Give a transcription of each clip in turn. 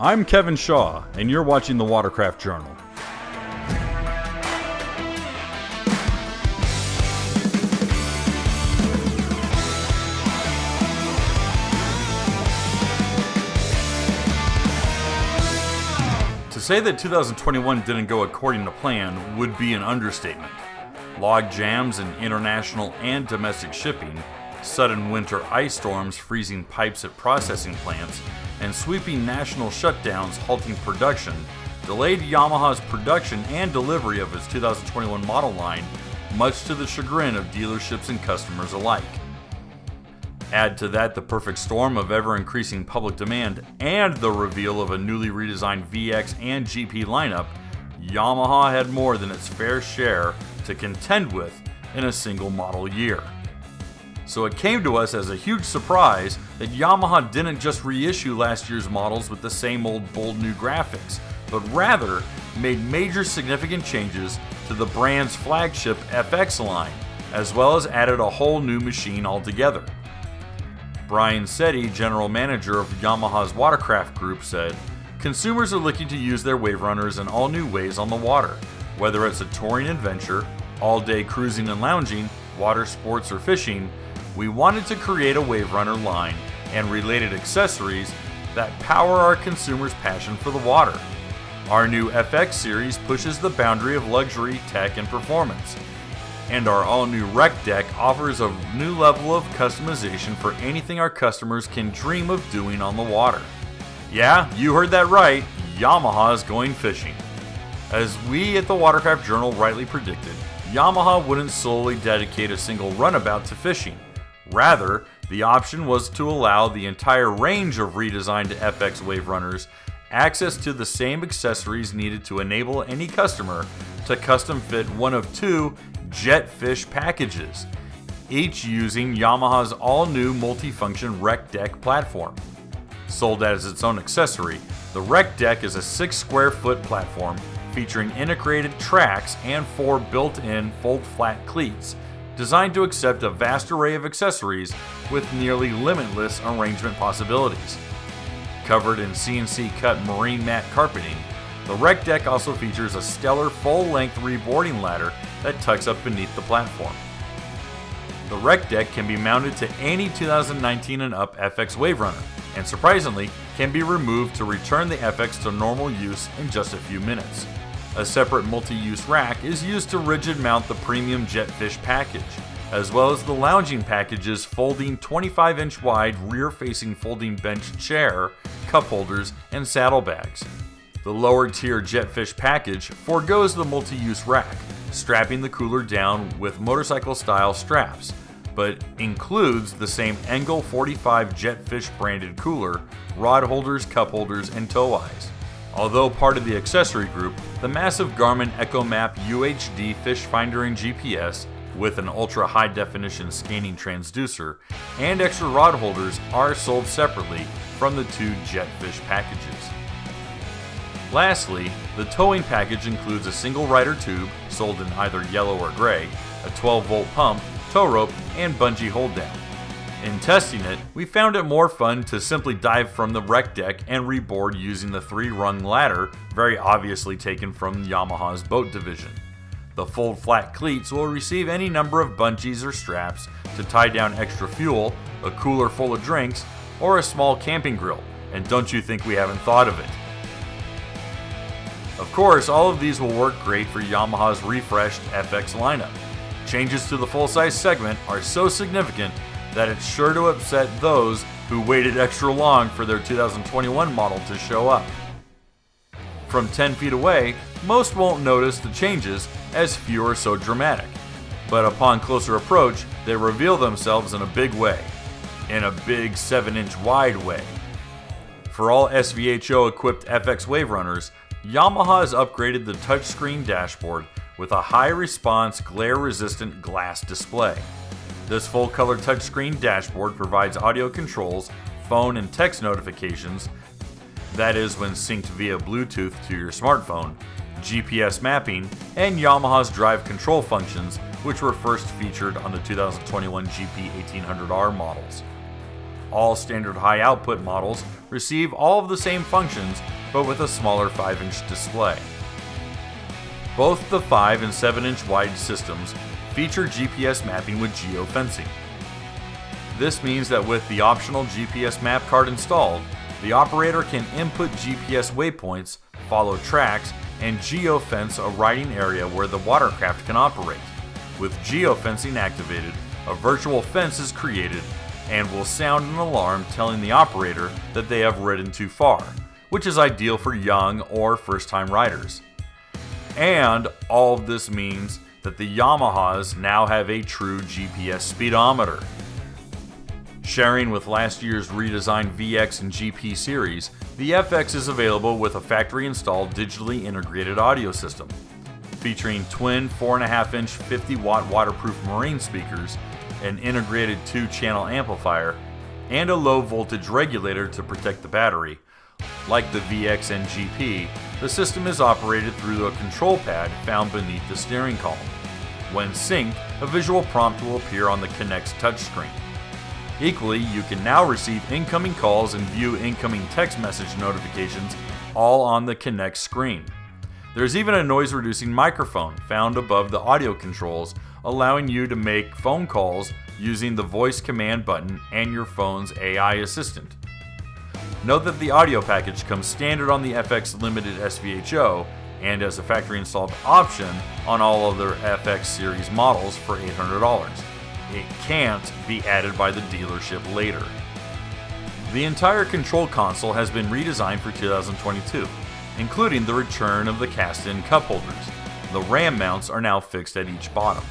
I'm Kevin Shaw, and you're watching the Watercraft Journal. To say that 2021 didn't go according to plan would be an understatement. Log jams in international and domestic shipping, sudden winter ice storms freezing pipes at processing plants, and sweeping national shutdowns halting production delayed Yamaha's production and delivery of its 2021 model line, much to the chagrin of dealerships and customers alike. Add to that the perfect storm of ever-increasing public demand and the reveal of a newly redesigned VX and GP lineup, Yamaha had more than its fair share to contend with in a single model year. So it came to us as a huge surprise that Yamaha didn't just reissue last year's models with the same old bold new graphics, but rather made major significant changes to the brand's flagship FX line, as well as added a whole new machine altogether. Brian Setti, general manager of Yamaha's Watercraft group, said, "Consumers are looking to use their WaveRunners in all new ways on the water, whether it's a touring adventure, all-day cruising and lounging, water sports, or fishing. We wanted to create a WaveRunner line and related accessories that power our consumers' passion for the water. Our new FX series pushes the boundary of luxury, tech, and performance. And our all-new Rec Deck offers a new level of customization for anything our customers can dream of doing on the water." Yeah, you heard that right, Yamaha is going fishing. As we at the Watercraft Journal rightly predicted, Yamaha wouldn't solely dedicate a single runabout to fishing. Rather, the option was to allow the entire range of redesigned FX WaveRunners access to the same accessories needed to enable any customer to custom fit one of two Jetfish packages, each using Yamaha's all-new multifunction Rec Deck platform. Sold as its own accessory, the Rec Deck is a 6 square foot platform featuring integrated tracks and 4 built-in fold-flat cleats, designed to accept a vast array of accessories with nearly limitless arrangement possibilities. Covered in CNC cut marine mat carpeting, the Rec Deck also features a stellar full-length reboarding ladder that tucks up beneath the platform. The Rec Deck can be mounted to any 2019 and up FX WaveRunner, and surprisingly, can be removed to return the FX to normal use in just a few minutes. A separate multi-use rack is used to rigid mount the premium Jetfish package, as well as the lounging package's folding 25-inch wide rear-facing folding bench chair, cup holders, and saddlebags. The lower-tier Jetfish package forgoes the multi-use rack, strapping the cooler down with motorcycle-style straps, but includes the same Engel 45 Jetfish branded cooler, rod holders, cup holders, and tow eyes. Although part of the accessory group, the massive Garmin EchoMap UHD fish finder and GPS, with an ultra-high-definition scanning transducer, and extra rod holders are sold separately from the two Jetfish packages. Lastly, the towing package includes a single rider tube, sold in either yellow or gray, a 12-volt pump, tow rope, and bungee hold-down. In testing it, we found it more fun to simply dive from the Rec Deck and reboard using the 3-rung ladder, very obviously taken from Yamaha's boat division. The fold-flat cleats will receive any number of bungees or straps to tie down extra fuel, a cooler full of drinks, or a small camping grill, and don't you think we haven't thought of it. Of course, all of these will work great for Yamaha's refreshed FX lineup. Changes to the full-size segment are so significant that it's sure to upset those who waited extra long for their 2021 model to show up. From 10 feet away, most won't notice the changes as few are so dramatic, but upon closer approach, they reveal themselves in a big way, in a big 7-inch wide way. For all SVHO-equipped FX WaveRunners, Yamaha has upgraded the touchscreen dashboard with a high-response, glare-resistant glass display. This full-color touchscreen dashboard provides audio controls, phone and text notifications, that is when synced via Bluetooth to your smartphone, GPS mapping, and Yamaha's drive control functions, which were first featured on the 2021 GP 1800R models. All standard high output models receive all of the same functions, but with a smaller 5-inch display. Both the 5 and 7-inch wide systems feature GPS mapping with geofencing. This means that with the optional GPS map card installed, the operator can input GPS waypoints, follow tracks, and geofence a riding area where the watercraft can operate. With geofencing activated, a virtual fence is created and will sound an alarm telling the operator that they have ridden too far, which is ideal for young or first-time riders. And all of this means that the Yamahas now have a true GPS speedometer. Sharing with last year's redesigned VX and GP series, the FX is available with a factory-installed digitally integrated audio system, featuring twin 4.5-inch 50-watt waterproof marine speakers, an integrated 2-channel amplifier, and a low-voltage regulator to protect the battery. Like the VX and GP, the system is operated through a control pad found beneath the steering column. When synced, a visual prompt will appear on the Kinect's touchscreen. Equally, you can now receive incoming calls and view incoming text message notifications all on the Kinect screen. There's even a noise-reducing microphone found above the audio controls, allowing you to make phone calls using the voice command button and your phone's AI assistant. Note that the audio package comes standard on the FX Limited SVHO and as a factory-installed option on all other FX series models for $800. It can't be added by the dealership later. The entire control console has been redesigned for 2022, including the return of the cast-in cup holders. The ram mounts are now fixed at each bottom.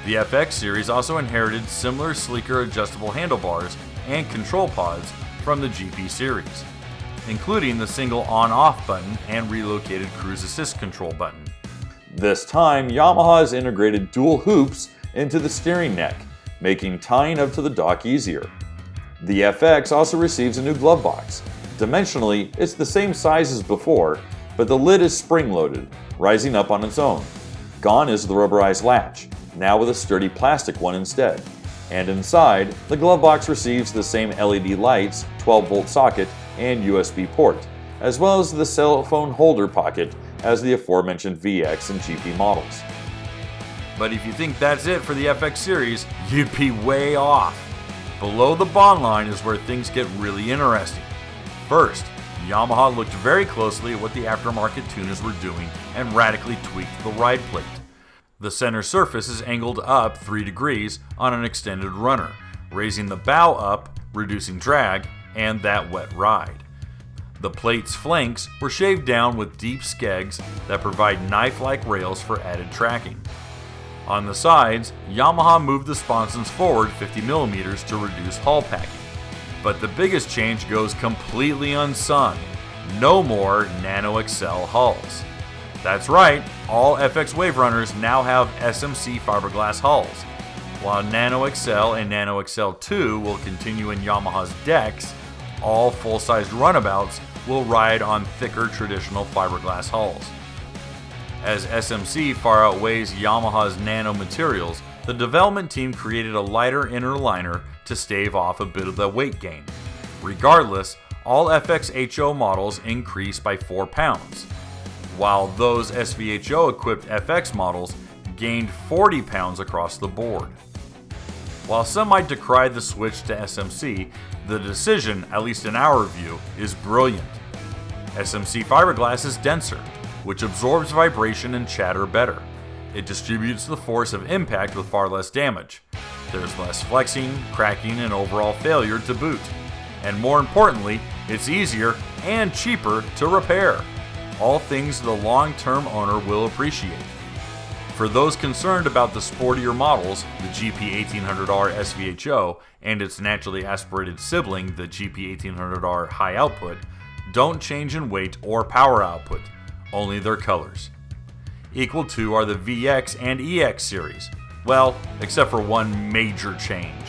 The FX series also inherited similar sleeker adjustable handlebars and control pods from the GP series, including the single on-off button and relocated cruise assist control button. This time, Yamaha has integrated dual hoops into the steering neck, making tying up to the dock easier. The FX also receives a new glove box. Dimensionally, it's the same size as before, but the lid is spring-loaded, rising up on its own. Gone is the rubberized latch, now with a sturdy plastic one instead. And inside, the glove box receives the same LED lights, 12-volt socket, and USB port, as well as the cell phone holder pocket as the aforementioned VX and GP models. But if you think that's it for the FX series, you'd be way off. Below the bond line is where things get really interesting. First, Yamaha looked very closely at what the aftermarket tuners were doing and radically tweaked the ride plate. The center surface is angled up 3 degrees on an extended runner, raising the bow up, reducing drag, and that wet ride. The plate's flanks were shaved down with deep skegs that provide knife-like rails for added tracking. On the sides, Yamaha moved the sponsons forward 50mm to reduce hull packing. But the biggest change goes completely unsung. No more Nano XL hulls. That's right, all FX WaveRunners now have SMC fiberglass hulls. While Nano XL and Nano XL2 will continue in Yamaha's decks, all full-sized runabouts will ride on thicker traditional fiberglass hulls. As SMC far outweighs Yamaha's nano materials, the development team created a lighter inner liner to stave off a bit of the weight gain. Regardless, all FX HO models increase by 4 pounds, while those SVHO-equipped FX models gained 40 pounds across the board. While some might decry the switch to SMC, the decision, at least in our view, is brilliant. SMC fiberglass is denser, which absorbs vibration and chatter better. It distributes the force of impact with far less damage. There's less flexing, cracking, and overall failure to boot. And more importantly, it's easier and cheaper to repair. All things the long-term owner will appreciate. For those concerned about the sportier models, the GP 1800R SVHO and its naturally aspirated sibling, the GP 1800R High Output, don't change in weight or power output, only their colors. Equal to are the VX and EX series. Well, except for one major change.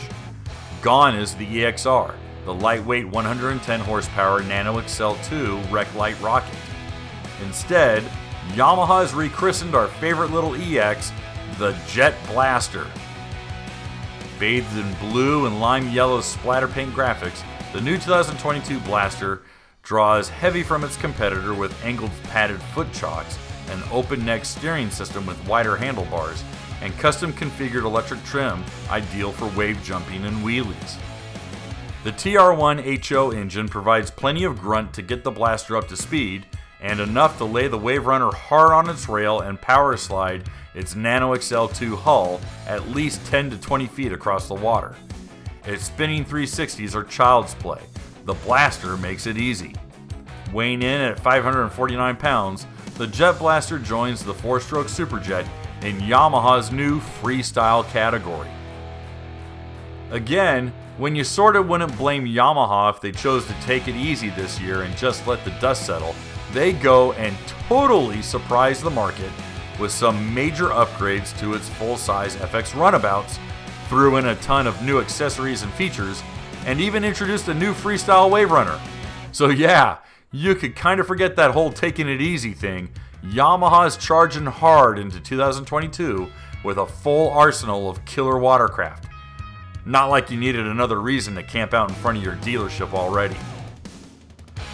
Gone is the EXR, the lightweight 110 horsepower Nano XL2 Rec Light rocket. Instead, Yamaha has rechristened our favorite little EX the Jet Blaster. Bathed in blue and lime yellow splatter paint graphics, the new 2022 Blaster draws heavy from its competitor with angled padded foot chocks, an open neck steering system with wider handlebars, and custom configured electric trim ideal for wave jumping and wheelies. The TR1 HO engine provides plenty of grunt to get the Blaster up to speed, and enough to lay the WaveRunner hard on its rail and power slide its Nano XL2 hull at least 10 to 20 feet across the water. Its spinning 360s are child's play. The Blaster makes it easy. Weighing in at 549 pounds, the Jet Blaster joins the 4-stroke Superjet in Yamaha's new freestyle category. Again, when you sorta wouldn't blame Yamaha if they chose to take it easy this year and just let the dust settle, they go and totally surprise the market with some major upgrades to its full-size FX runabouts, threw in a ton of new accessories and features, and even introduced a new freestyle WaveRunner. So yeah, you could kind of forget that whole taking it easy thing. Yamaha's charging hard into 2022 with a full arsenal of killer watercraft. Not like you needed another reason to camp out in front of your dealership already.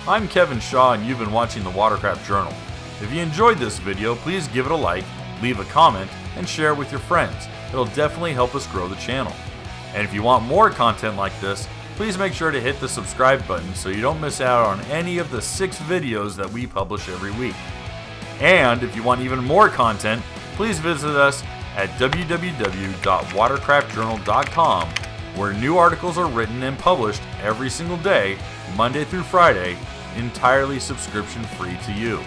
I'm Kevin Shaw and you've been watching the Watercraft Journal. If you enjoyed this video, please give it a like, leave a comment, and share it with your friends. It'll definitely help us grow the channel. And if you want more content like this, please make sure to hit the subscribe button so you don't miss out on any of the 6 videos that we publish every week. And if you want even more content, please visit us at www.watercraftjournal.com, where new articles are written and published every single day, Monday through Friday, entirely subscription free to you.